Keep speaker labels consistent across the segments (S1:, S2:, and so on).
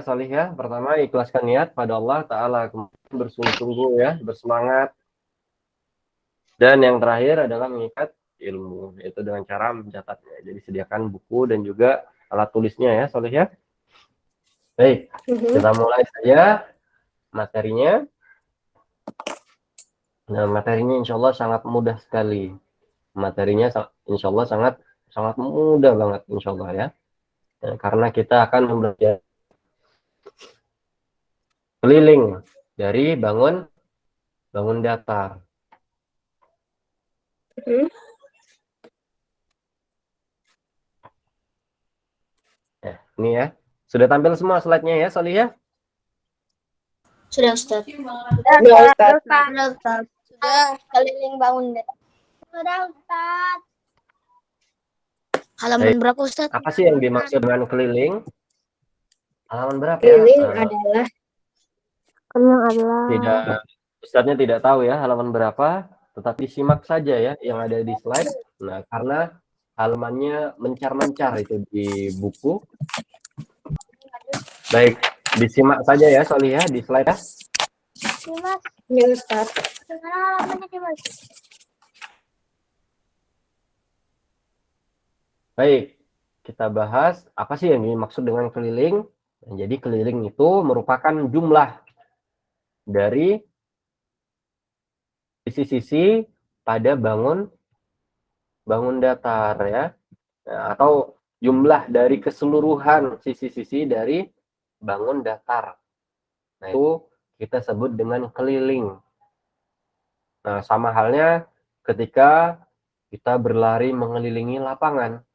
S1: Solih ya. Pertama, ikhlaskan niat pada Allah Ta'ala. Kemudian bersungguh-sungguh ya, bersemangat. Dan yang terakhir adalah mengikat ilmu, yaitu dengan cara mencatatnya. Jadi sediakan buku dan juga alat tulisnya ya, Solih ya. Baik, kita mulai saja materinya. Nah, materinya insya Allah sangat mudah sekali. Materinya insya Allah sangat mudah banget insya Allah ya. Nah, karena kita akan belajar keliling dari bangun datar. Ya, ini ya. Sudah tampil semua slide-nya ya, Solih ya?
S2: Sudah, Ustaz.
S3: Sudah, Ustaz.
S2: Sudah, keliling bangun datar. Sudah, Ustaz. Halaman berapa, Ustaz?
S1: Apa sih yang dimaksud dengan keliling? Halaman berapa
S3: Keliling
S1: ya? Tidak, Ustaznya tidak tahu ya halaman berapa, tetapi simak saja ya yang ada di slide. Nah, karena halamannya mencar-mencar itu di buku. Baik, disimak saja ya Solih ya di slide ya.
S2: Mas.
S3: Ya, Ustaz.
S2: Halamannya, Mas.
S1: Baik, kita bahas apa sih yang dimaksud dengan keliling. Nah, jadi keliling itu merupakan jumlah dari sisi-sisi pada bangun datar ya. Nah, atau jumlah dari keseluruhan sisi-sisi dari bangun datar. Nah, itu kita sebut dengan keliling. Nah, sama halnya ketika kita berlari mengelilingi lapangan.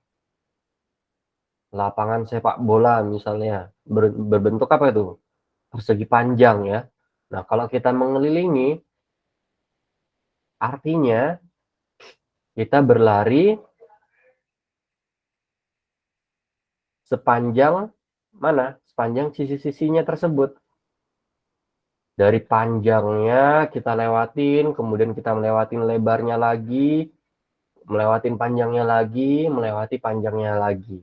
S1: Lapangan sepak bola misalnya berbentuk apa itu? Persegi panjang ya. Nah, kalau kita mengelilingi artinya kita berlari sepanjang mana? Sepanjang sisi-sisinya tersebut. Dari panjangnya kita lewatin, kemudian kita melewatin lebarnya lagi, melewatin panjangnya lagi, melewati panjangnya lagi.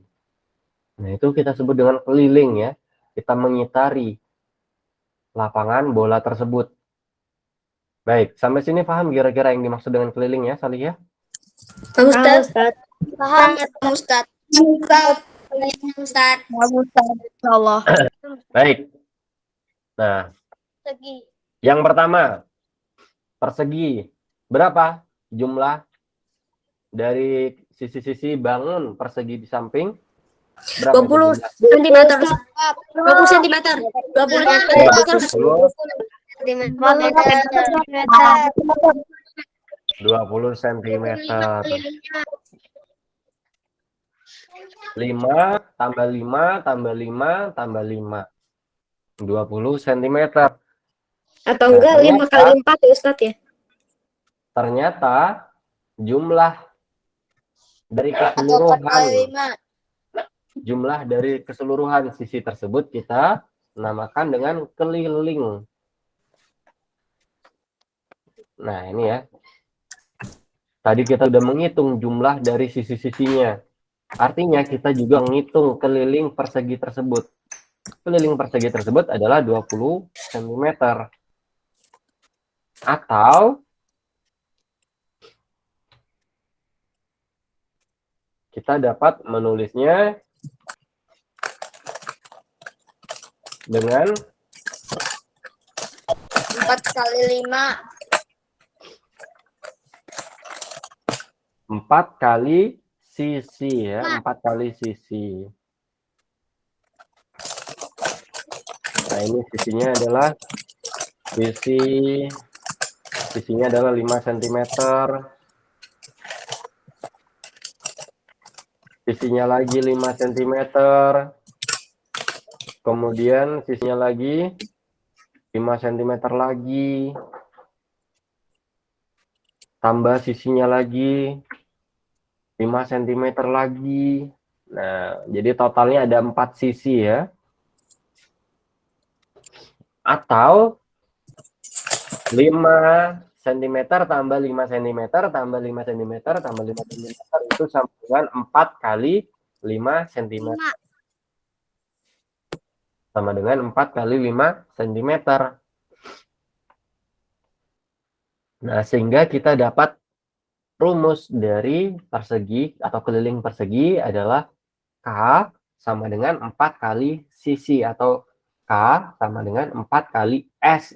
S1: Nah, itu kita sebut dengan keliling ya. Kita mengitari lapangan bola tersebut. Baik, sampai sini paham kira-kira yang dimaksud dengan keliling ya, Salih ya?
S3: Ustaz.
S2: Paham, Ustaz. Ustaz.
S3: Insyaallah.
S1: Baik. Nah,
S2: Segi.
S1: yang pertama, persegi. Berapa jumlah dari sisi-sisi bangun persegi di samping? Berapa
S3: 20
S1: itu
S3: cm. 20 cm. 20
S1: 20 cm. 5 tambah 5 tambah 5 tambah 5. 20 cm.
S3: Atau enggak 5 kali 4 ya, Ustaz ya?
S1: Ternyata jumlah dari keseluruhan sisi tersebut kita namakan dengan keliling. Nah, ini ya. Tadi kita sudah menghitung jumlah dari sisi-sisinya. Artinya kita juga menghitung keliling persegi tersebut. Keliling persegi tersebut adalah 20 cm. Atau kita dapat menulisnya dengan
S2: 4 kali 5.
S1: 4 kali sisi ya, 4 kali sisi. Nah, ini sisinya adalah sisinya adalah 5 cm. Sisinya lagi 5 cm. Kemudian sisinya lagi 5 cm lagi. Tambah sisinya lagi 5 cm lagi. Nah, jadi totalnya ada 4 sisi ya. Atau 5 cm tambah 5 cm tambah 5 cm tambah 5 cm itu sama dengan 4 kali 5 cm. sama dengan 4 kali 5 cm. Nah, sehingga kita dapat rumus dari persegi atau keliling persegi adalah K sama dengan 4 kali sisi atau K sama dengan 4 kali S.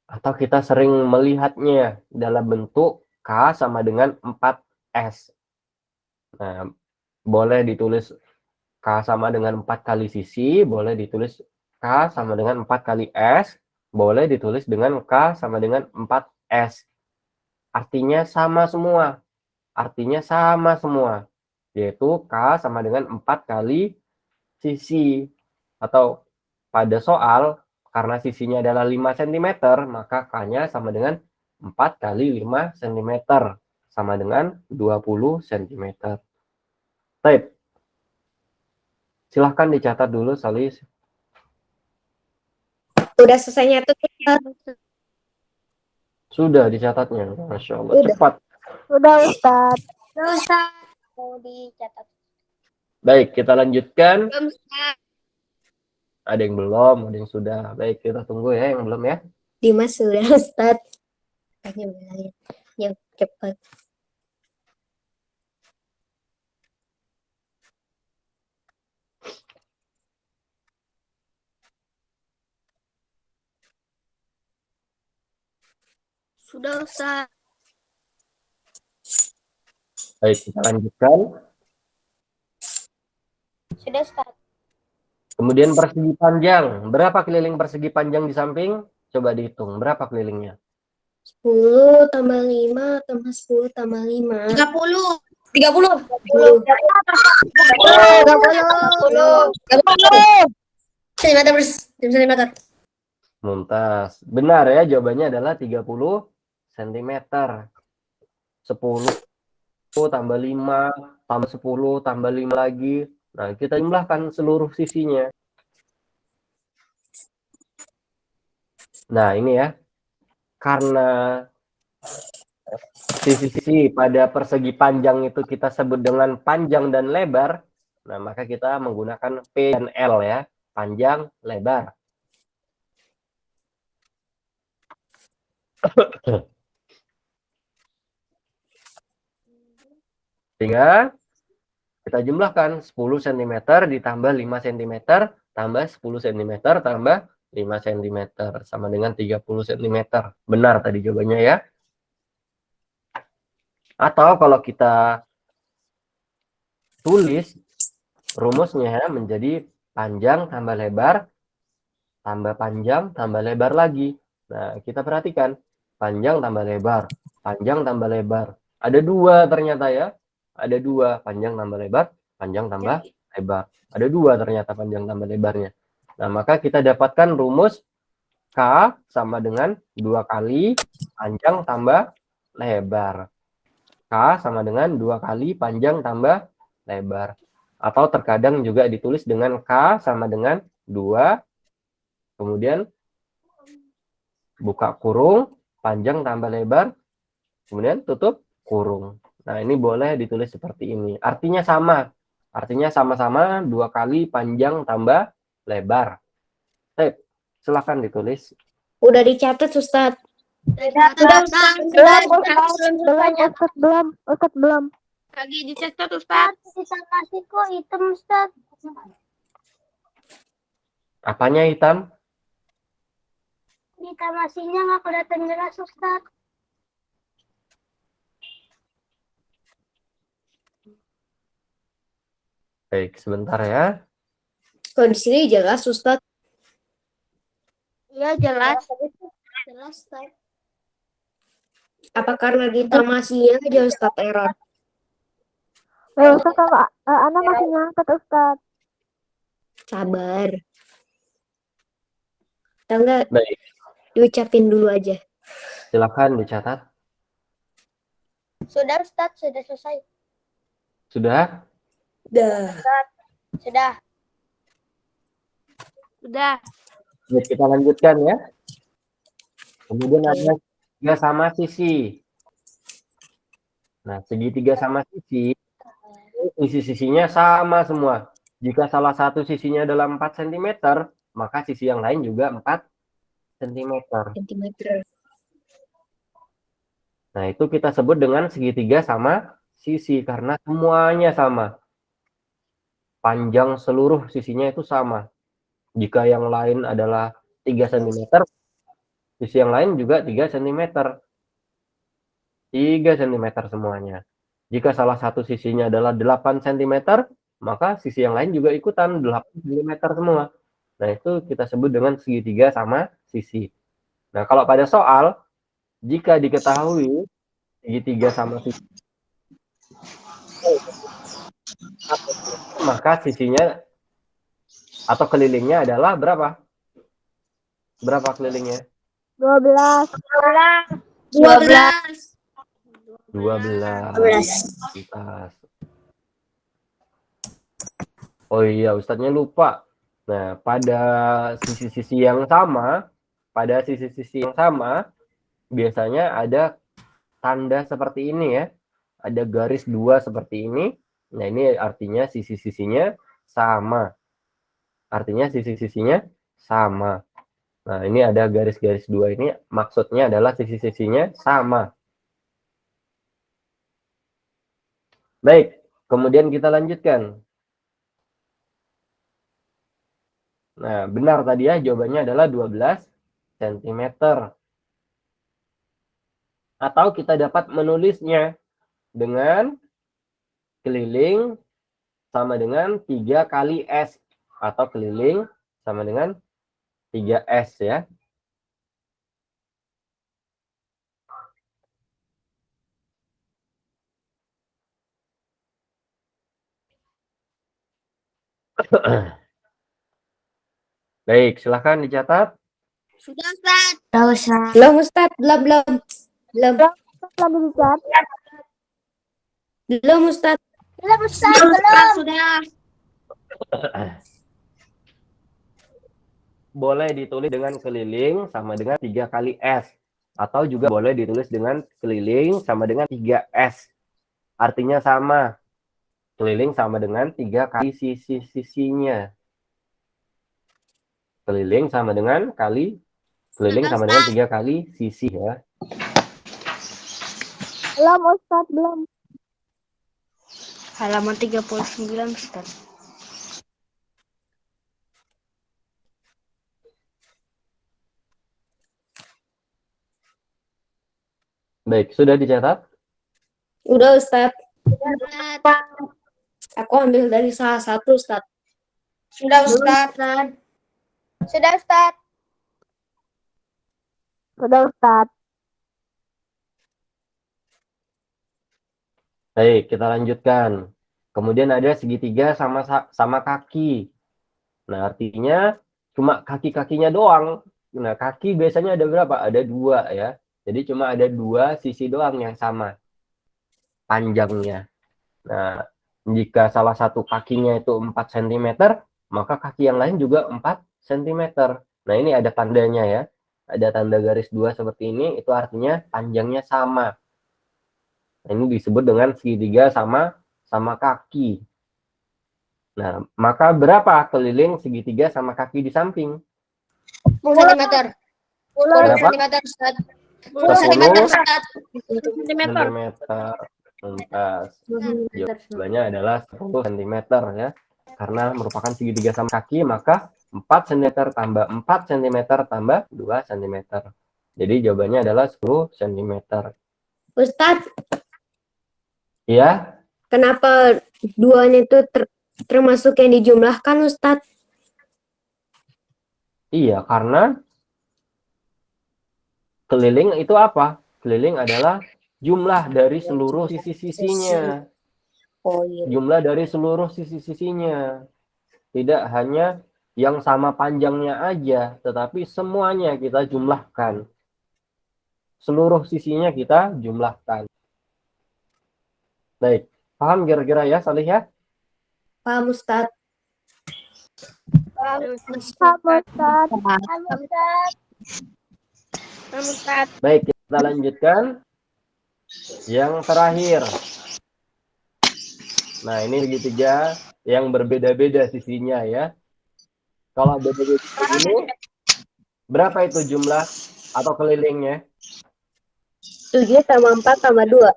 S1: Atau kita sering melihatnya dalam bentuk K sama dengan 4S. Nah, boleh ditulis K sama dengan 4 kali sisi, boleh ditulis K sama dengan 4 kali S, boleh ditulis dengan K sama dengan 4S. Artinya sama semua. Artinya sama semua. Yaitu K sama dengan 4 kali sisi. Atau pada soal, karena sisinya adalah 5 cm, maka K-nya sama dengan 4 kali 5 cm. Sama dengan 20 cm. Baik. Silahkan dicatat dulu, Salis.
S3: Udah selesai nyatet, Ustaz.
S1: Sudah dicatatnya. Masya Allah.
S3: Udah.
S1: Cepat.
S2: Sudah Ustaz. Mau dicatat.
S1: Baik, kita lanjutkan.
S2: Belum Ustaz.
S1: Ada yang belum, ada yang sudah. Baik, kita tunggu ya yang belum ya.
S3: Dimas sudah, Ustaz. Tanya bilangin. Yang cepat.
S2: Sudah Ustaz.
S1: Baik, kita lanjutkan.
S2: Sudah Ustaz.
S1: Kemudian persegi panjang. Berapa keliling persegi panjang di samping? Coba dihitung. Berapa kelilingnya?
S3: 10 tambah 5 tambah 10 tambah 5.
S2: 30.
S3: 30.
S2: 30. 30.
S3: Sentimeter.
S1: Mumtaz. Benar ya, jawabannya adalah 30 cm. 10 tambah 5 tambah 10 tambah 5 lagi. Nah, kita jumlahkan seluruh sisinya. Nah, ini ya. Karena sisi-sisi pada persegi panjang itu kita sebut dengan panjang dan lebar. Nah, maka kita menggunakan P dan L ya. Panjang, lebar. Sehingga kita jumlahkan 10 cm ditambah 5 cm tambah 10 cm tambah 5 cm sama dengan 30 cm. Benar tadi jawabannya ya. Atau kalau kita tulis rumusnya menjadi panjang tambah lebar tambah panjang tambah lebar lagi. Nah, kita perhatikan panjang tambah lebar, panjang tambah lebar. Ada dua ternyata ya. Ada dua, panjang tambah lebar, panjang tambah lebar. Ada dua ternyata panjang tambah lebarnya. Nah, maka kita dapatkan rumus K sama dengan 2 kali panjang tambah lebar. K sama dengan 2 kali panjang tambah lebar. Atau terkadang juga ditulis dengan K sama dengan 2, kemudian buka kurung, panjang tambah lebar, kemudian tutup kurung. Nah, ini boleh ditulis seperti ini. Artinya sama. Artinya sama-sama 2 kali panjang tambah lebar. Baik, silakan ditulis.
S3: Udah dicatat, Ustaz.
S2: Belum. Lagi dicatat Ustaz. Sisa nasiku hitam Ustaz.
S1: Apanya hitam?
S2: Kita nasinya nggak kelihatan jelas Ustaz.
S1: Baik, sebentar ya.
S3: Kalau di sini jelas, Ustaz.
S2: Iya jelas. Jelas Ustaz.
S3: Apa karena ditamasinya aja, Ustaz, error?
S2: Ustaz kalau Ana masih ngangkat Ustaz.
S3: Sabar. Tahu nggak?
S1: Baik,
S3: Diucapin dulu aja.
S1: silakan dicatat.
S2: Sudah Ustaz, sudah selesai.
S1: Sudah?
S3: Dah.
S2: Sudah. Sudah.
S1: Baik, kita lanjutkan ya. Kemudian ada segitiga sama sisi. Nah, segitiga sama sisi, sisi-sisinya sama semua. Jika salah satu sisinya adalah 4 cm, maka sisi yang lain juga 4 cm.
S3: Sentimeter.
S1: Nah, itu kita sebut dengan segitiga sama sisi karena semuanya sama. Panjang seluruh sisinya itu sama. Jika yang lain adalah 3 cm, sisi yang lain juga 3 cm. 3 cm semuanya. Jika salah satu sisinya adalah 8 cm, maka sisi yang lain juga ikutan 8 cm semua. Nah, itu kita sebut dengan segitiga sama sisi. Nah, kalau pada soal, jika diketahui segitiga sama sisi, maka sisinya atau kelilingnya adalah berapa? Berapa kelilingnya?
S2: 12.
S1: 12. Lintas. Oh iya, Ustadznya lupa. Nah, pada sisi-sisi yang sama, biasanya ada tanda seperti ini ya. Ada garis 2 seperti ini. Nah, ini artinya sisi-sisinya sama. Artinya sisi-sisinya sama. Nah, ini ada garis-garis 2 ini maksudnya adalah sisi-sisinya sama. Baik, kemudian kita lanjutkan. Nah, benar tadi ya, jawabannya adalah 12 cm. Atau kita dapat menulisnya dengan keliling sama dengan 3 kali S. Atau keliling sama dengan 3S ya. Baik, silahkan dicatat.
S2: Sudah, Ustaz.
S3: Belum Ustaz, belum.
S2: Lagi dicat.
S3: Belum Ustaz.
S2: Belum, Ustaz. Belum. Sudah.
S1: Boleh ditulis dengan keliling sama dengan 3 kali S. Atau juga boleh ditulis dengan keliling sama dengan 3S. Artinya sama. Keliling sama dengan 3 kali sisi-sisinya. Keliling sama dengan 3 kali sisi ya.
S2: Belum, Ustaz. Belum.
S3: Halaman 39 Ustaz.
S1: Baik, sudah dicatat?
S3: Udah Ustaz.
S2: Ustaz.
S3: Aku ambil dari salah satu Ustaz.
S2: Sudah, Ustaz. Sudah, Ustaz. Sudah, Ustaz.
S1: Baik, kita lanjutkan. Kemudian ada segitiga sama kaki. Nah, artinya cuma kaki-kakinya doang. Nah, kaki biasanya ada berapa? Ada 2 ya. Jadi cuma ada 2 sisi doang yang sama panjangnya. Nah, jika salah satu kakinya itu 4 cm, maka kaki yang lain juga 4 cm. Nah, ini ada tandanya ya. Ada tanda garis 2 seperti ini, itu artinya panjangnya sama. Nah, ini disebut dengan segitiga sama kaki. Nah, maka berapa keliling segitiga sama kaki di samping?
S3: 10 cm. 10
S1: Berapa?
S3: cm Ustaz.
S2: 10
S3: cm Ustaz.
S1: Centimeter. Jawabannya adalah 10 cm ya. Karena merupakan segitiga sama kaki, maka 4 cm tambah 4 cm tambah 2 cm. Jadi jawabannya adalah 10 cm.
S3: Ustaz,
S1: Ya,
S3: kenapa duanya itu termasuk yang dijumlahkan Ustaz?
S1: iya, karena keliling itu apa? Keliling adalah jumlah dari seluruh sisi-sisinya.
S3: Oh iya.
S1: Jumlah dari seluruh sisi-sisinya. Tidak hanya yang sama panjangnya aja, tetapi semuanya kita jumlahkan. Seluruh sisinya kita jumlahkan. Baik, paham kira-kira ya, Salih ya?
S3: Paham Ustaz.
S2: Paham, Ustaz. Paham, Ustaz.
S1: Baik, kita lanjutkan. Yang terakhir. Nah, ini segitiga yang berbeda-beda sisinya ya. Kalau beda-beda ini, berapa itu jumlah atau kelilingnya?
S3: 7 tambah 4 tambah 2.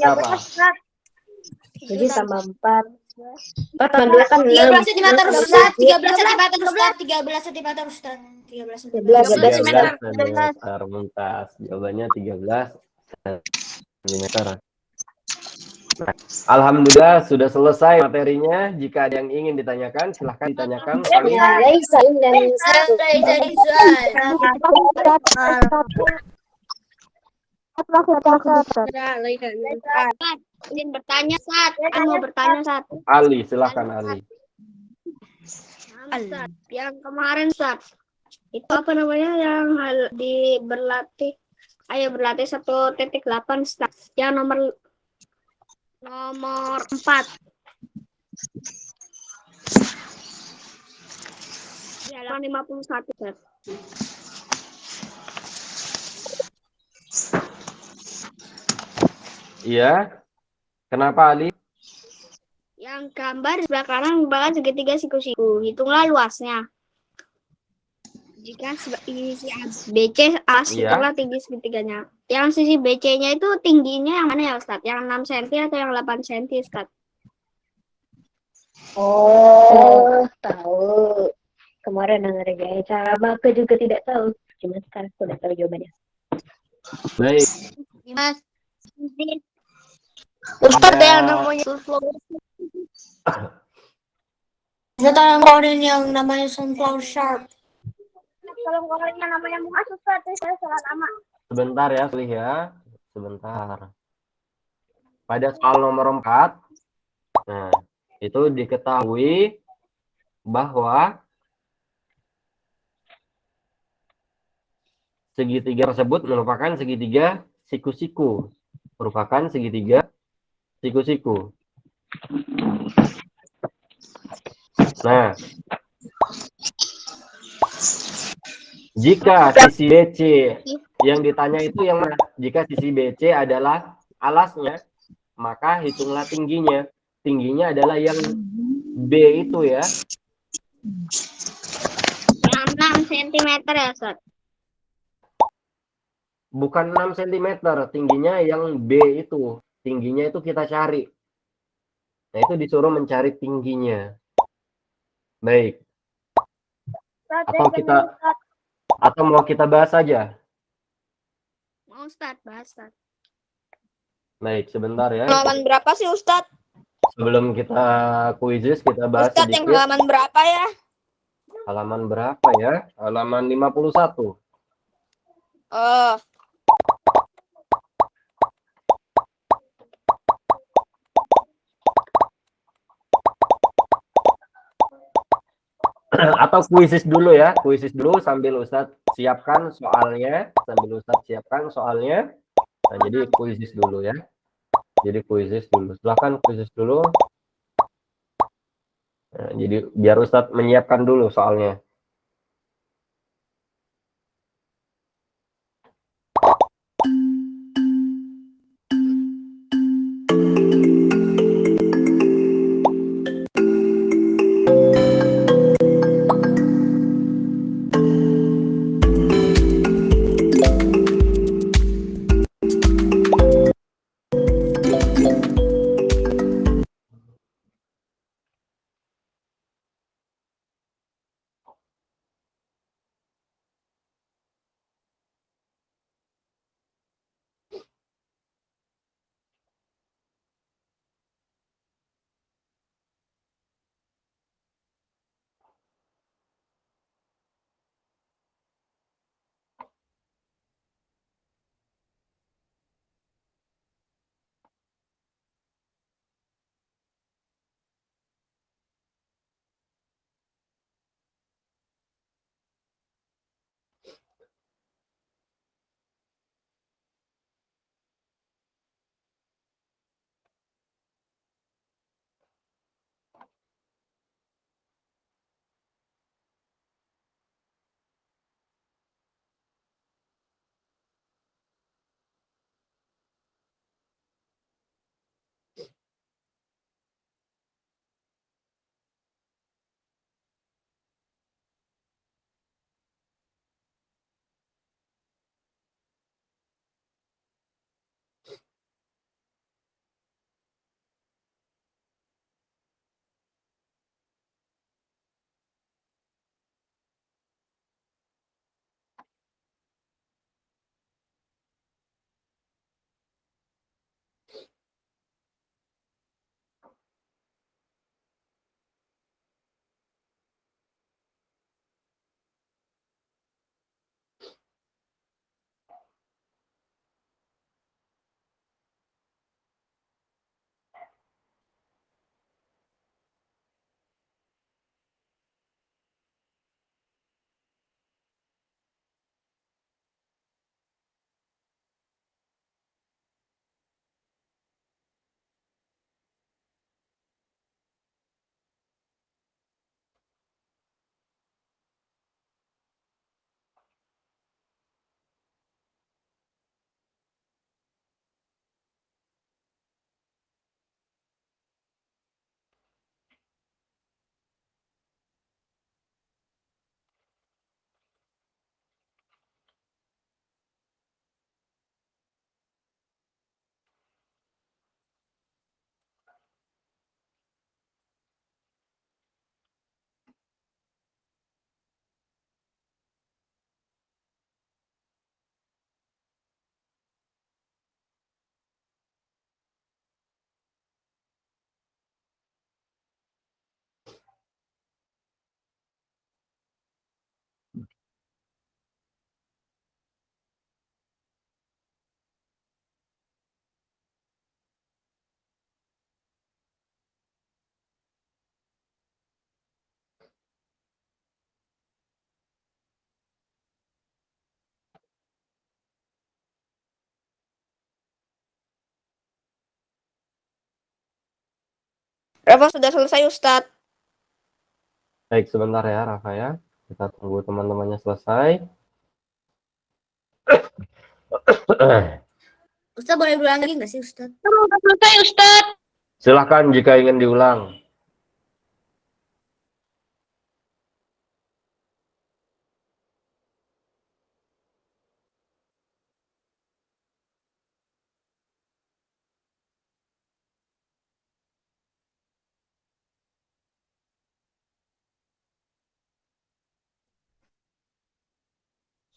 S1: Berapa?
S3: 7 tambah 4. 4 tambah 2 kan 6.
S4: 13 cm Ustaz, 13 cm Ustaz, 13 cm Ustaz, 13 cm.
S3: 13
S1: 13 cm. Mumtaz. Jawabannya 13 cm. Nah, alhamdulillah sudah selesai materinya. Jika ada yang ingin ditanyakan, silahkan ditanyakan.
S3: Ya, laisa indan satu.
S4: Jadi Ustaz.
S2: Izin bertanya saat mau bertanya saat
S1: Ali, silahkan Ali.
S2: yang kemarin saat itu apa namanya yang berlatih 1.8 start yang nomor 4 ya 51 Ustaz.
S1: Iya. Kenapa Ali?
S2: Yang gambar sebelah kanan merupakan segitiga siku-siku. Hitunglah luasnya. Jika sisi BC as,
S1: Iya.
S2: hitunglah tinggi segitiganya. Yang sisi BC-nya itu tingginya yang mana ya Ustaz? Yang 6 cm atau yang 8 cm Ustaz?
S3: Oh, tahu. Kemarin ngerjain cara aku juga tidak tahu. Cuma sekarang aku udah tahu jawabannya.
S1: Baik.
S2: Mas. Ustaz
S1: Ada-
S2: yang namanya sunflower.
S4: Saya tahu yang korin yang namanya sunflower sharp.
S2: Kalau korennya namanya Muas Ustaz, saya salah nama.
S1: Sebentar ya, Slih ya. Sebentar. Pada soal nomor 4, nah, itu diketahui bahwa segitiga tersebut merupakan segitiga siku-siku. Merupakan segitiga siku-siku. Nah, jika sisi BC yang ditanya itu yang mana? Jika sisi BC adalah alasnya, maka hitunglah tingginya. Tingginya adalah yang B itu ya.
S2: Yang 6 cm ya Ustaz.
S1: Bukan 6 cm, tingginya yang B itu. Tingginya itu kita cari. Nah, itu disuruh mencari tingginya. Baik. Atau mau kita bahas saja?
S2: Mau Ustaz, bahas Ustaz.
S1: Baik, sebentar ya.
S4: Halaman berapa sih Ustaz?
S1: Sebelum kita kuisis, kita bahas
S4: Ustaz yang
S1: sedikit.
S4: halaman berapa ya?
S1: Halaman berapa ya? Halaman 51.
S4: Oh,
S1: Atau kuisis dulu ya. Kuisis dulu sambil Ustadz siapkan soalnya. Nah, jadi kuisis dulu ya. Silahkan kuisis dulu. Nah, jadi biar Ustadz menyiapkan dulu soalnya.
S2: Rafa sudah selesai, Ustadz.
S1: Baik, sebentar ya, Rafa ya. Kita tunggu teman-temannya selesai.
S4: Ustaz boleh ulang lagi nggak sih Ustaz?
S3: Sudah selesai, Ustaz.
S1: Silahkan jika ingin diulang.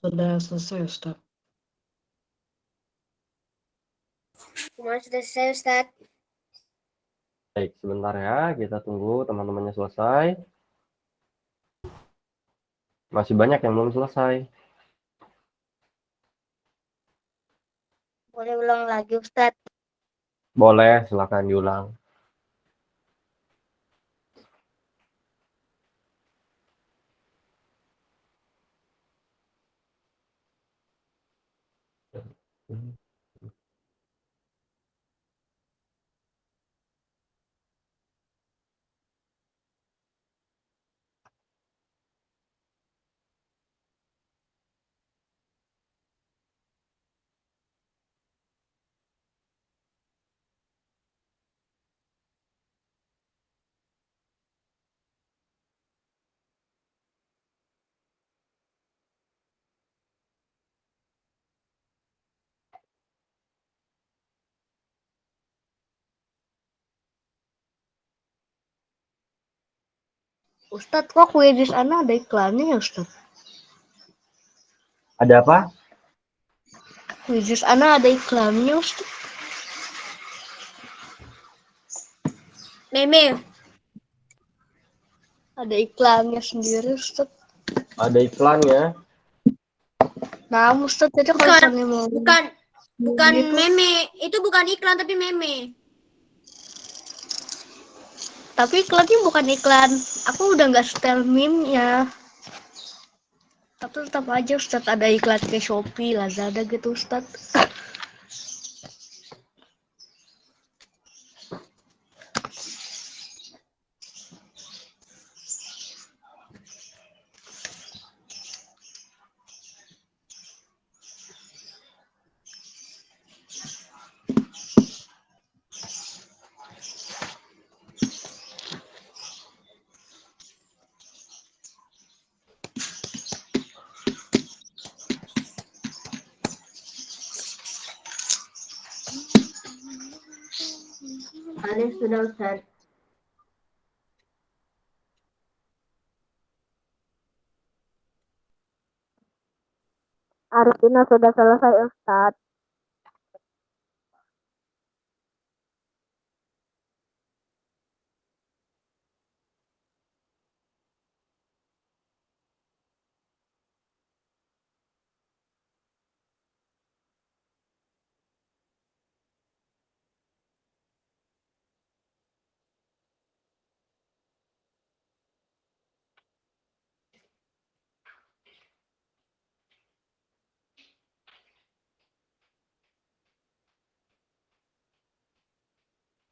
S5: Sudah selesai, Ustaz.
S4: Semua sudah selesai Ustaz.
S1: Baik, sebentar ya. Kita tunggu teman-temannya selesai. Masih banyak yang belum selesai.
S2: Boleh ulang lagi, Ustadz.
S1: Boleh, silahkan diulang.
S5: Ustadz, kok kuis Ana ada iklannya ya, Ustadz?
S1: Ada apa?
S5: Kuis Ana ada iklannya, Ustadz.
S4: Meme.
S5: Ada iklannya sendiri, Ustadz.
S1: Ada iklannya.
S5: Nah, Ustadz, jadi kalau
S4: Bukan,
S5: misalnya mau
S4: bukan
S5: gitu,
S4: meme. Itu bukan iklan tapi meme.
S5: tapi iklannya bukan iklan. Aku udah nggak setel meme ya. Tapi tetap aja, Ustadz, ada iklan ke Shopee, Lazada gitu, Ustadz.
S3: Alif sudah, Ustaz.
S2: Arifina sudah selesai, Ustadz.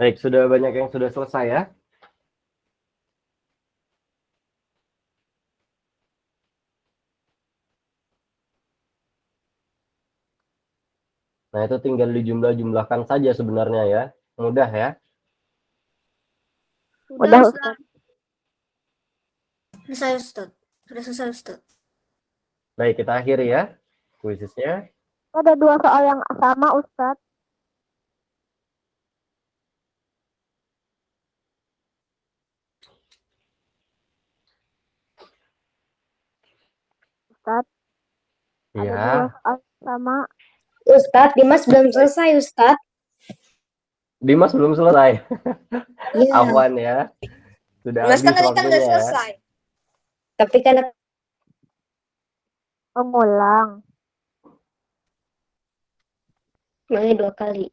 S1: Baik, sudah banyak yang sudah selesai ya. Nah, itu tinggal dijumlah-jumlahkan saja sebenarnya ya. Mudah ya.
S2: Udah, Ustadz.
S4: Selesai Ustaz. Sudah selesai Ustaz.
S1: Baik, kita akhiri ya kuisnya.
S2: Ada 2 soal yang sama, Ustadz. Ustadz, ada 2
S1: Ya,
S2: soal sama.
S3: Ustadz, Dimas belum selesai, Ustadz.
S1: Dimas belum selesai.
S3: Iya,
S1: Afwan ya. Sudah
S4: Mas kan
S1: habis
S4: tadi kan udah
S1: waktunya ya.
S4: selesai.
S3: tapi kan
S2: Pengulang.
S3: makanya 2 kali.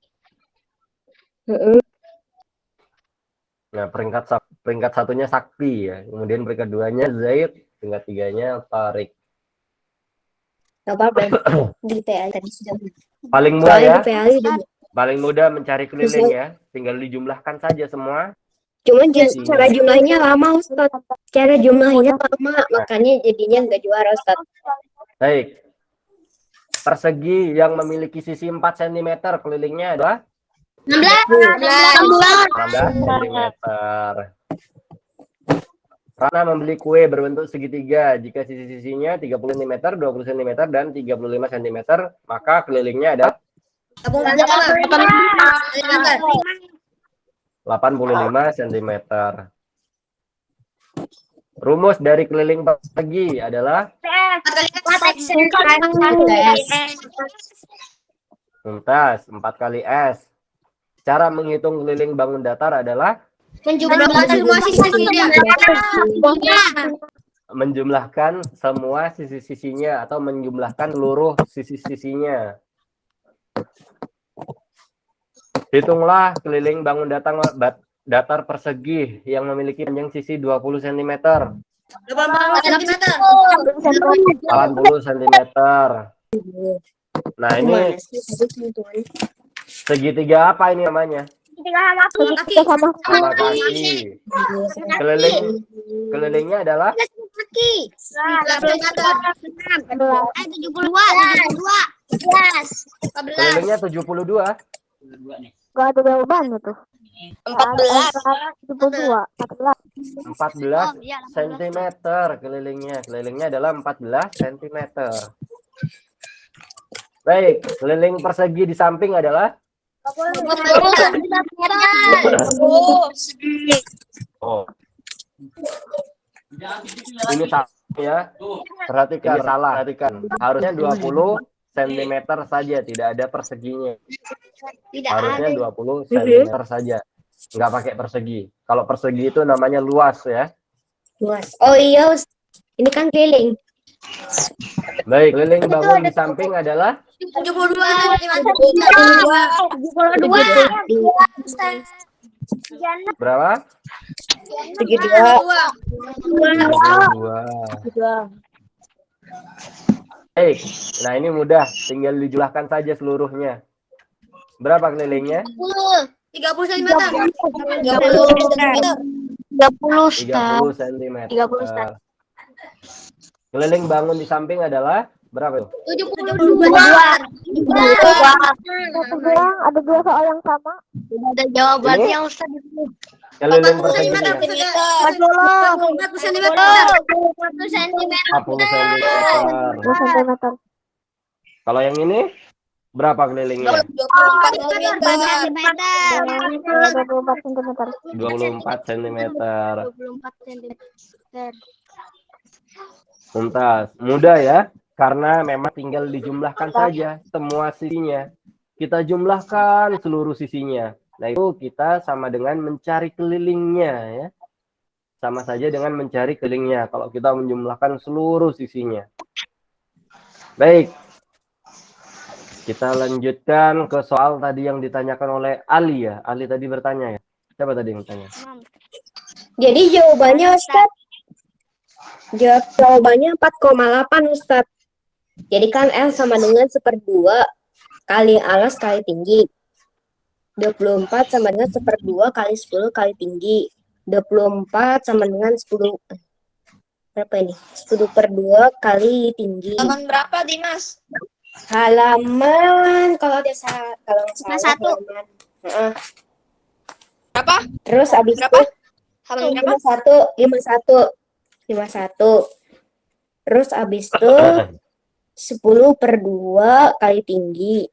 S1: Nah, peringkat satunya Sakti ya. Kemudian peringkat 2-nya Zaid, peringkat 3-nya Tarik.
S3: Gak apa-apa. Di PA tadi sudah.
S1: Paling mudah
S3: Soalnya
S1: ya.
S3: di PA udah.
S1: Paling mudah mencari keliling ya. Tinggal dijumlahkan saja semua.
S3: Cuma
S1: Sisinya.
S3: cara jumlahnya lama Ustaz. Cara jumlahnya lama, makanya jadinya nggak juara Ustaz.
S1: Baik. Persegi yang memiliki sisi 4 cm kelilingnya adalah 16 cm. Rana membeli kue berbentuk segitiga. Jika sisi-sisinya 30 cm, 20 cm, dan 35 cm, maka kelilingnya ada 85 cm. Rumus dari keliling persegi adalah mumtaz 4 kali S. Cara menghitung keliling bangun datar adalah menjumlahkan semua sisi-sisinya atau menjumlahkan seluruh sisi-sisinya. Hitunglah keliling bangun datar persegi yang memiliki panjang sisi 20 cm. 80 cm. Nah, ini segitiga apa ini namanya? Sama kaki. Kelilingnya adalah
S2: 72.
S1: kelilingnya 72.
S5: Gak ada jawabannya tuh.
S1: 14 cm kelilingnya. Kelilingnya adalah 14 cm. Baik, keliling persegi di samping adalah oh. Ini salah ya. Perhatikan, salah. Perhatikan. Harusnya 20 cm saja, tidak ada perseginya. Harusnya 20 cm saja. Nggak pakai persegi. Kalau persegi itu namanya luas ya.
S3: Luas. Oh iya, ini kan keliling.
S1: Baik, keliling bangun di samping adalah
S2: 72.
S1: berapa?
S3: 72.
S1: Baik, nah ini mudah, tinggal dijumlahkan saja seluruhnya. Berapa kelilingnya?
S2: 30 cm.
S5: 30
S1: cm.
S5: 30 Ustaz.
S1: Keliling bangun di samping adalah berapa itu?
S2: 72.
S5: Ada dua soal yang sama. Udah ada jawabannya Ustaz.
S1: Keliling perseginya
S2: 40 cm. 40 cm.
S1: 40 cm. Kalau yang ini berapa kelilingnya?
S2: 24 cm.
S1: 24 cm.
S2: 24 cm.
S1: Tuntas. Mudah ya, karena memang tinggal dijumlahkan saja semua sisinya. Kita jumlahkan seluruh sisinya. Nah, itu kita sama dengan mencari kelilingnya ya. Sama saja dengan mencari kelilingnya kalau kita menjumlahkan seluruh sisinya. Baik. Kita lanjutkan ke soal tadi yang ditanyakan oleh Ali ya. Ali tadi bertanya ya. Siapa tadi yang bertanya?
S3: Jadi jawabannya Ustaz. Jawabannya 4,8 Ustaz. Jadi kan L sama dengan 1/2 kali alas kali tinggi. 24 sama dengan 1/2 kali 10 kali tinggi. 24 sama dengan 10. Berapa ini? 10/2 kali tinggi.
S4: Halaman berapa, Dimas?
S3: Halaman kalau dia salah, kalau nggak salah
S2: 51.
S3: halaman. Heeh.
S4: Berapa?
S3: Terus habis
S4: Berapa?
S3: itu
S4: Halaman berapa?
S3: 51. Terus habis itu 10/2 kali tinggi.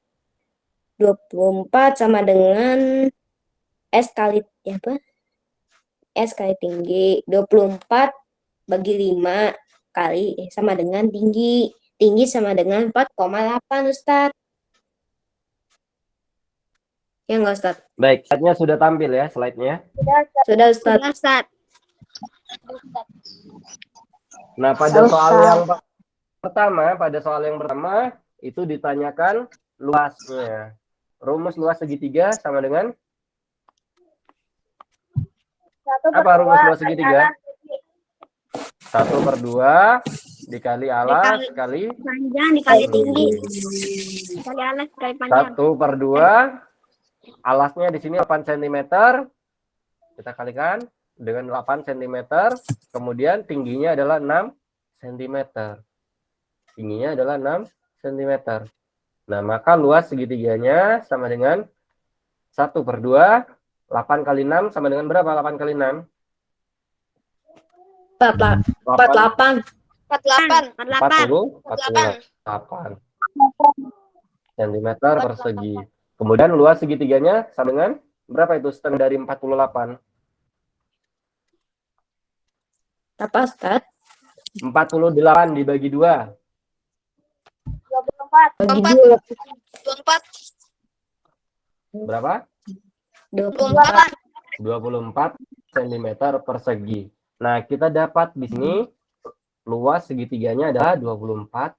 S3: 24 sama dengan S kali ya apa? S kali tinggi. 24 bagi 5 kali sama dengan tinggi. Tinggi sama dengan 4,8 Ustaz. Ya enggak Ustaz?
S1: Baik, slide-nya sudah tampil ya, slide-nya.
S3: Sudah Ustaz.
S2: Ustaz.
S1: Nah, pada soal yang pertama itu ditanyakan luasnya. Rumus luas segitiga sama dengan apa rumus luas segitiga? 1/2 dikali alas kali
S2: Panjang dikali tinggi. Dikali alas dikali panjang.
S1: 1/2 alasnya di sini 8 cm Kita kalikan dengan 8 cm, kemudian tingginya adalah 6 cm. Tingginya adalah 6 cm. Nah, maka luas segitiganya sama dengan 1/2. 8 kali 6 sama dengan berapa? 8 kali 6?
S3: 48.
S2: 48.
S1: 48 cm persegi. Kemudian luas segitiganya sama dengan berapa itu? Setengah dari 48.
S3: Apa, Ustaz?
S1: 48 dibagi 2.
S4: 24.
S3: Bagi
S4: 24.
S1: Berapa?
S3: 24.
S1: 24 cm persegi. Nah, kita dapat di sini luas segitiganya adalah 24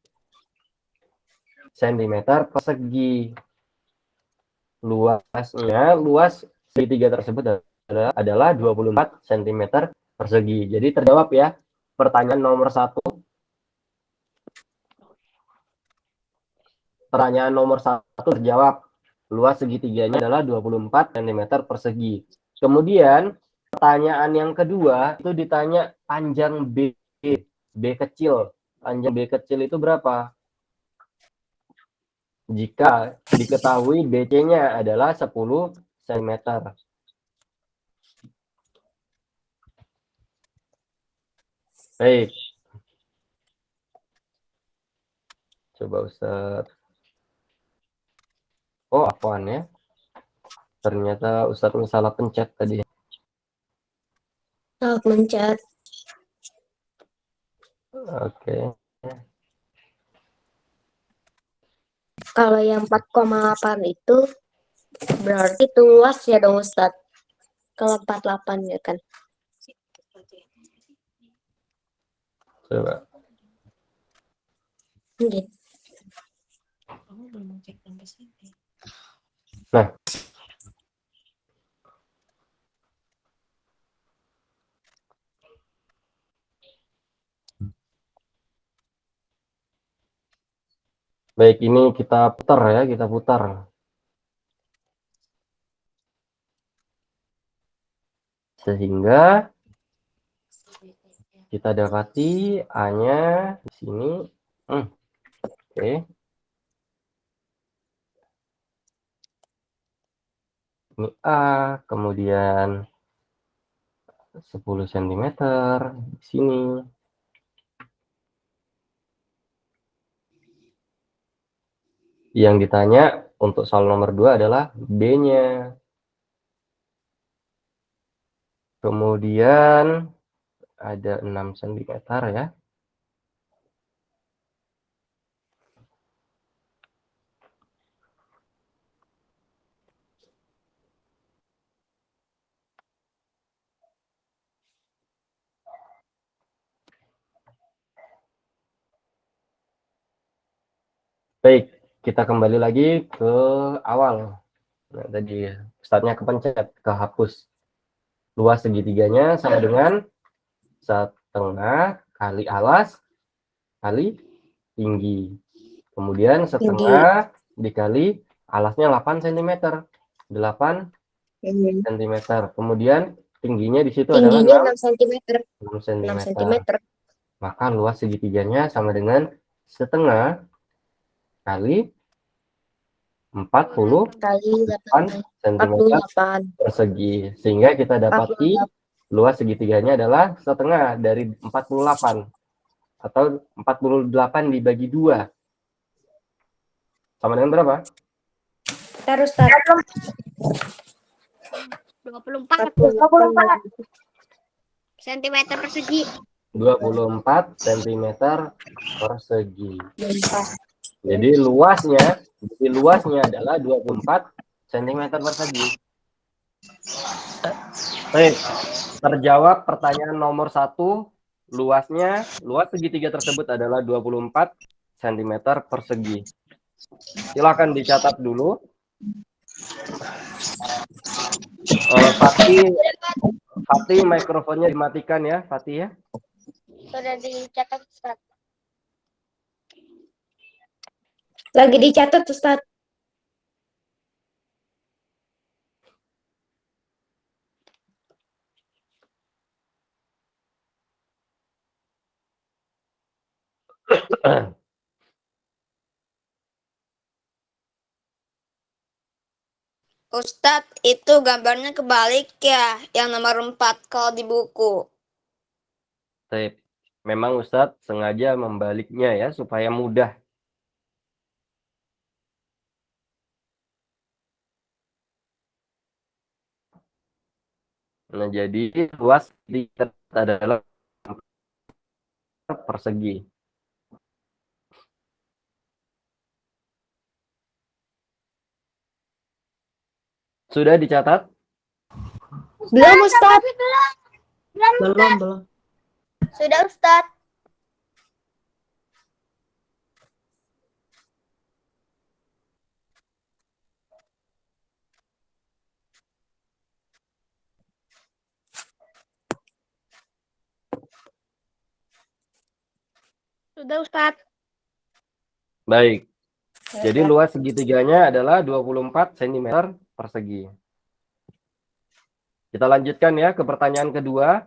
S1: cm persegi. Luas segitiga tersebut adalah 24 cm persegi. Jadi terjawab ya pertanyaan nomor 1. Pertanyaan nomor 1 terjawab. Luas segitiganya adalah 24 cm persegi. Kemudian pertanyaan yang kedua itu ditanya panjang B kecil. Panjang B kecil itu berapa? Jika diketahui BC-nya adalah 10 cm. Baik. Coba Ustadz. Oh, apaan ya? Ternyata Ustadz salah pencet tadi.
S3: Salah mencet.
S1: Oke.
S3: Kalau yang 4,8 itu berarti itu luas ya dong, Ustaz. Kalau 48 ya kan.
S1: Coba.
S3: Gitu.
S1: Nah. Baik, ini kita putar ya, kita putar. Sehingga kita dapati A-nya di sini. Oke. Ini A, kemudian 10 cm di sini. Yang ditanya untuk soal nomor 2 adalah B-nya. Kemudian ada 6 cm ya. Baik, kita kembali lagi ke awal. Nah, tadi Ustadznya kepencet, kehapus. Luas segitiganya sama dengan 1/2 kali alas kali tinggi. Kemudian 1/2 dikali alasnya 8 cm. 8 cm. Kemudian tingginya di situ
S3: Tingginya
S1: adalah
S3: 6 cm.
S1: 6
S3: 6
S1: cm.
S3: cm.
S1: Maka luas segitiganya sama dengan 1/2 kali 48
S3: Kali
S1: cm
S3: 48.
S1: persegi. Sehingga kita dapati luas segitiganya adalah 1/2 dari 48 atau 48 dibagi 2. Sama dengan berapa?
S3: Terus Ustaz.
S2: 24 cm persegi.
S1: 24 cm persegi. Jadi luasnya adalah 24 cm persegi. Baik, terjawab pertanyaan nomor 1. Luas segitiga tersebut adalah 24 cm persegi. Silakan dicatat dulu. Fatih, mikrofonnya dimatikan ya, Fatih ya.
S4: Sudah dicatat, Ustaz.
S3: Lagi dicatat, Ustaz.
S4: Ustadz, itu gambarnya kebalik ya, yang nomor 4 kalau di buku.
S1: Sip. Memang Ustadz sengaja membaliknya ya supaya mudah. Nah, jadi luas adalah persegi. Sudah dicatat?
S3: Belum Ustaz.
S5: Belum.
S4: Sudah Ustadz.
S5: Sudah Ustadz.
S1: Baik. Jadi luas segitiganya adalah 24 cm persegi. Kita lanjutkan ya ke pertanyaan kedua.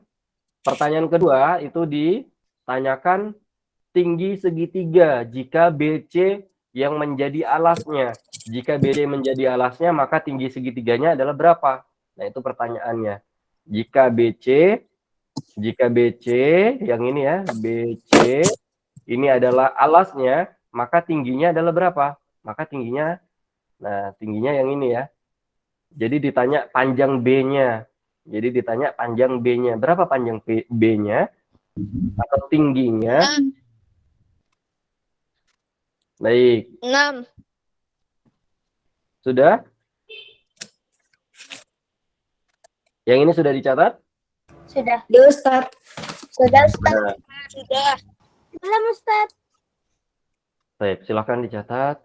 S1: Pertanyaan kedua itu ditanyakan tinggi segitiga jika BC yang menjadi alasnya. Jika BD menjadi alasnya, maka tinggi segitiganya adalah berapa? Nah, itu pertanyaannya. Jika BC yang ini ya, BC ini adalah alasnya, maka tingginya adalah berapa? Maka tingginya, nah tingginya yang ini ya. Jadi ditanya panjang B-nya. Jadi ditanya panjang B-nya. Berapa panjang B-nya? Atau tingginya? Baik.
S4: 6.
S1: Sudah? Yang ini sudah dicatat?
S4: Sudah.
S3: Ya Ustaz.
S4: Sudah Ustadz.
S1: Nah,
S4: Sudah.
S2: Belum Ustadz.
S1: baik, silakan dicatat.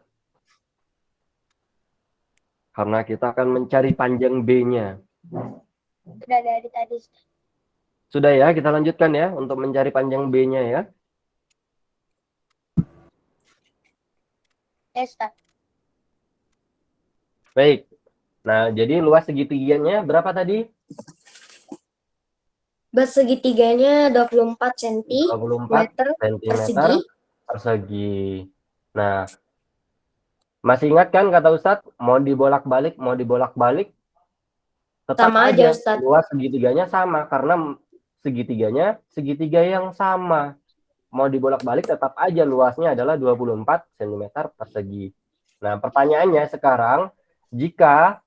S1: Karena kita akan mencari panjang B-nya.
S4: Sudah dari tadi.
S1: Sudah ya, kita lanjutkan ya untuk mencari panjang B-nya ya.
S4: Ustadz.
S1: Baik. Nah, jadi luas segitiganya berapa tadi?
S3: Segitiganya 24 cm
S1: 24 cm
S3: persegi.
S1: persegi. Nah, masih ingat kan kata Ustadz, mau dibolak-balik, tetap
S3: Sama aja,
S1: aja
S3: Ustadz.
S1: luas segitiganya sama karena segitiganya segitiga yang sama. Mau dibolak-balik tetap aja luasnya adalah 24 cm persegi. Nah, pertanyaannya sekarang, jika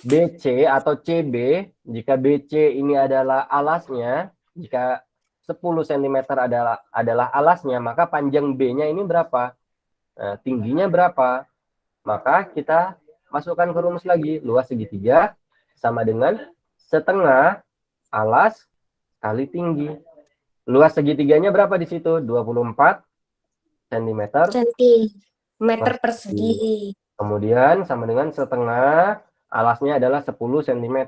S1: BC atau CB, jika BC ini adalah alasnya, jika 10 cm adalah alasnya, maka panjang B-nya ini berapa? Nah, tingginya berapa? Maka kita masukkan ke rumus lagi. Luas segitiga sama dengan setengah alas kali tinggi. Luas segitiganya berapa di situ? 24 cm
S3: persegi.
S1: Kemudian sama dengan setengah, alasnya adalah 10 cm.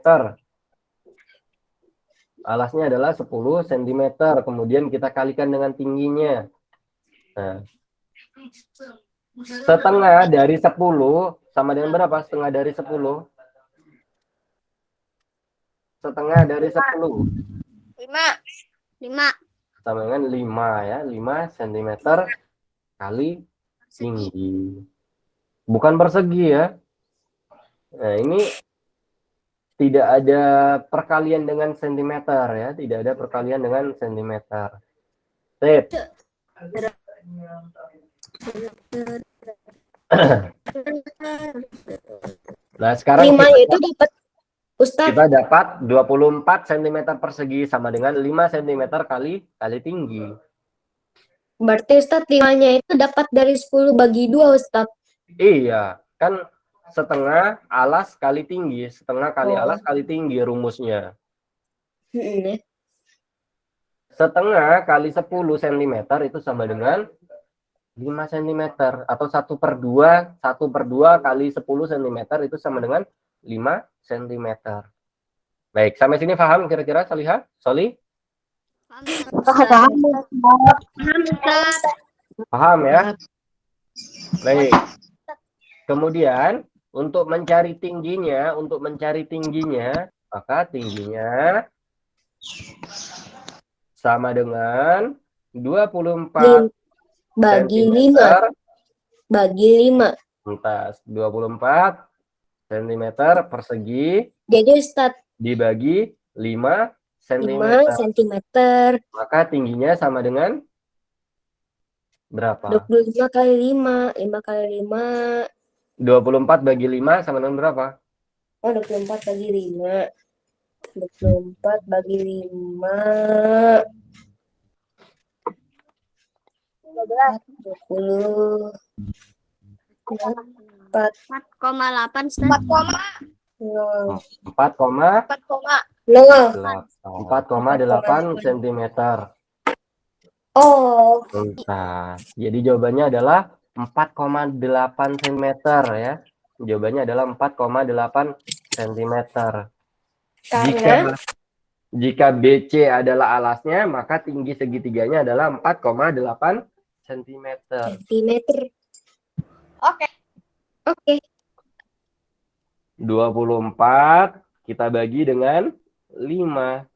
S1: Alasnya adalah 10 cm. Kemudian kita kalikan dengan tingginya. Nah, setengah dari 10 sama dengan berapa? Setengah dari 10. Setengah dari 10.
S2: 5.
S1: Sama dengan 5 ya. 5 cm kali tinggi. Bukan persegi ya. Nah, ini tidak ada perkalian dengan sentimeter ya. Tidak ada perkalian dengan sentimeter. Sip. Nah, sekarang
S3: 5 itu dapat Ustaz.
S1: kita dapat 24 cm persegi sama dengan 5 cm kali tinggi.
S3: Berarti Ustaz 5-nya itu dapat dari 10 bagi 2 Ustaz.
S1: Iya, kan setengah alas kali tinggi, setengah kali
S3: Oh.
S1: alas kali tinggi rumusnya.
S3: Ya.
S1: Setengah kali 10 cm itu sama dengan 5 cm atau 1/2 kali 10 cm itu sama dengan 5 cm. Baik, sampai sini paham kira-kira Salihah? Soli? Paham ya? Baik. Kemudian untuk mencari tingginya, maka tingginya sama dengan 24
S3: Bagi 5.
S1: sentimeter.
S3: Bagi 5.
S1: Entas 24 cm persegi
S3: Jadi Ustadz,
S1: dibagi 5 cm.
S3: 5 cm.
S1: Maka tingginya sama dengan berapa?
S3: 25 kali 5. 5 kali 5.
S1: 24 bagi 5 sama dengan berapa?
S3: Oh, 24 bagi 5. 24 bagi 5. 20. 4.
S2: 4,8 Ustaz.
S3: 0.
S1: 4,8 cm.
S3: Oh,
S1: Nah, jadi jawabannya adalah 4,8 cm ya. Jawabannya adalah 4,8 cm.
S3: karena
S1: Jika BC adalah alasnya, maka tinggi segitiganya adalah 4,8 cm.
S3: sentimeter.
S4: Oke.
S3: Oke.
S1: 24 kita bagi dengan 5.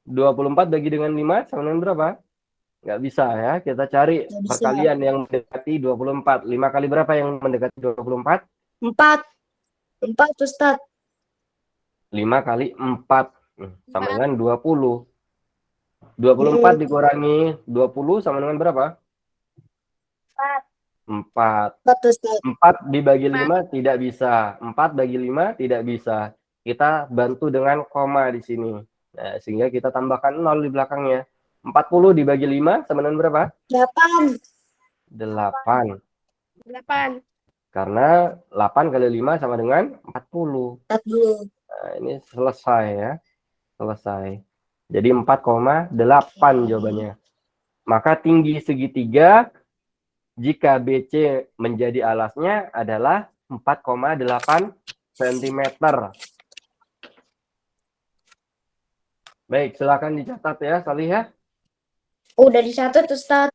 S1: 24 bagi dengan 5 sama dengan berapa? Nggak bisa ya. Kita cari
S3: Nggak bisa.
S1: perkalian yang mendekati 24. 5 kali berapa yang mendekati 24?
S3: 4. 4 Ustadz.
S1: 5 kali 4 sama dengan 20. 24 dikurangi 20 sama dengan berapa? 4.
S3: 4 Ustadz.
S1: 4 dibagi 5 tidak bisa. 4 bagi 5 tidak bisa. Kita bantu dengan koma di sini. Nah, sehingga kita tambahkan 0 di belakangnya. 40 dibagi 5 sama dengan berapa?
S3: 8.
S1: 8.
S4: 8.
S1: Karena 8 kali 5 sama dengan 40.
S3: 40.
S1: Nah, ini selesai ya. Selesai. Jadi 4,8 jawabannya. Maka tinggi segitiga jika BC menjadi alasnya adalah 4,8 cm. Baik, silakan dicatat ya, Salih ya.
S3: Udah dicatat Ustadz.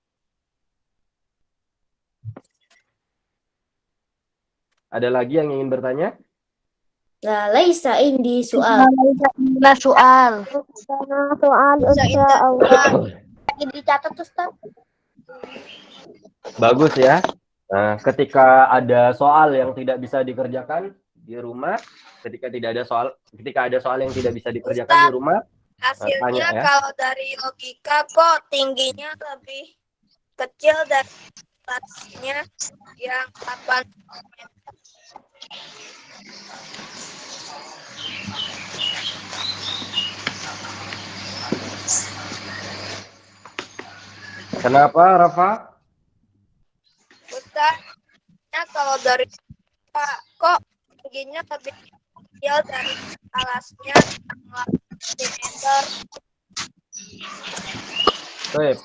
S1: Ada lagi yang ingin bertanya?
S3: Nah, laisa indi soal.
S5: Nah, soal.
S4: Bisa insya
S5: Lagi dicatat Ustaz.
S1: Bagus ya. Nah, ketika ada soal yang tidak bisa dikerjakan di rumah, ketika ada soal yang tidak bisa dikerjakan di rumah,
S4: hasilnya
S1: tanya ya.
S4: kalau dari logika kok tingginya lebih kecil dari atasnya yang 8 meter.
S1: Kenapa, Rafa?
S4: Ustaz, kalau dari kok tingginya lebih kecil dari alasnya 8 cm.
S1: Baik.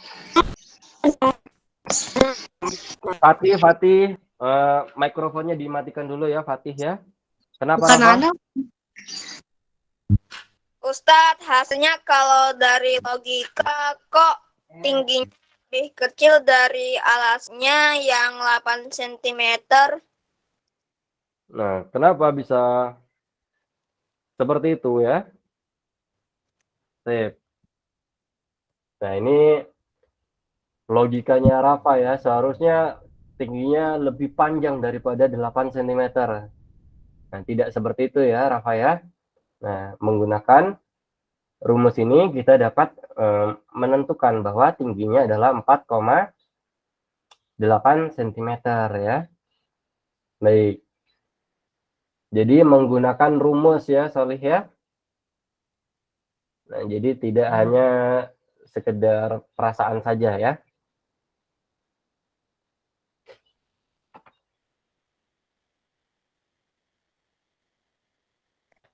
S1: Fatih, mikrofonnya dimatikan dulu ya, Fatih ya. Kenapa,
S5: Bukan
S1: Rafa?
S5: anak.
S4: Ustadz, hasilnya kalau dari logika kok tingginya lebih kecil dari alasnya yang 8 cm.
S1: Nah, kenapa bisa seperti itu ya? Sip. Nah, ini logikanya Rafa ya. Seharusnya tingginya lebih panjang daripada 8 cm. Nah, tidak seperti itu ya, Rafa ya. Nah, menggunakan rumus ini kita dapat menentukan bahwa tingginya adalah 4,8 cm ya. Baik. Jadi menggunakan rumus ya, Solih ya. Nah, jadi tidak hanya sekedar perasaan saja ya.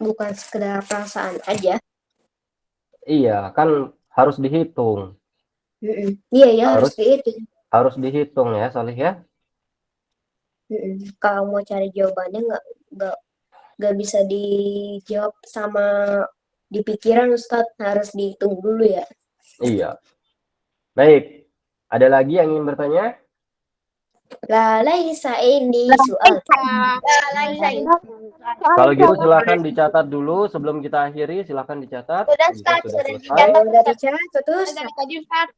S3: Bukan sekedar perasaan aja.
S1: Iya, kan harus dihitung.
S3: Iya ya, harus dihitung.
S1: Harus dihitung ya, Solih ya.
S3: Kalau mau cari jawabannya nggak bisa dijawab sama di pikiran Ustadz, harus dihitung dulu ya.
S1: Iya. Baik. Ada lagi yang ingin bertanya?
S3: La laisa indi soal.
S1: Kalau gitu silakan dicatat dulu sebelum kita akhiri, silakan dicatat.
S4: Sudah,
S1: Jika
S4: Ustaz,
S1: sudah
S4: sudah
S1: selesai.
S3: Udah dicatat terus.
S4: Tadi Ustaz.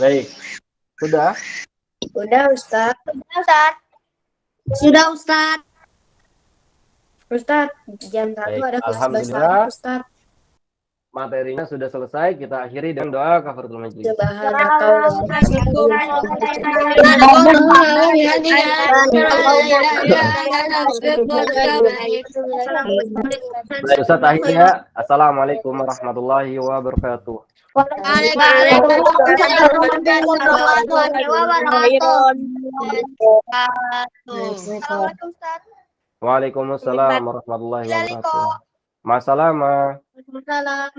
S1: Baik. Sudah?
S3: Udah, Ustaz.
S5: Sudah Ustaz.
S3: Ustaz, jam 1
S1: Baik,
S3: ada kelas bahasa
S1: alhamdulillah.
S3: Arab, Ustaz.
S1: Materinya sudah selesai. Kita akhiri dengan doa kafaratul majelis. Baik, Ustaz akhirnya. Assalamualaikum warahmatullahi wabarakatuh. Waalaikumsalam warahmatullahi wabarakatuh. Masalah.
S5: Waalaikumsalam.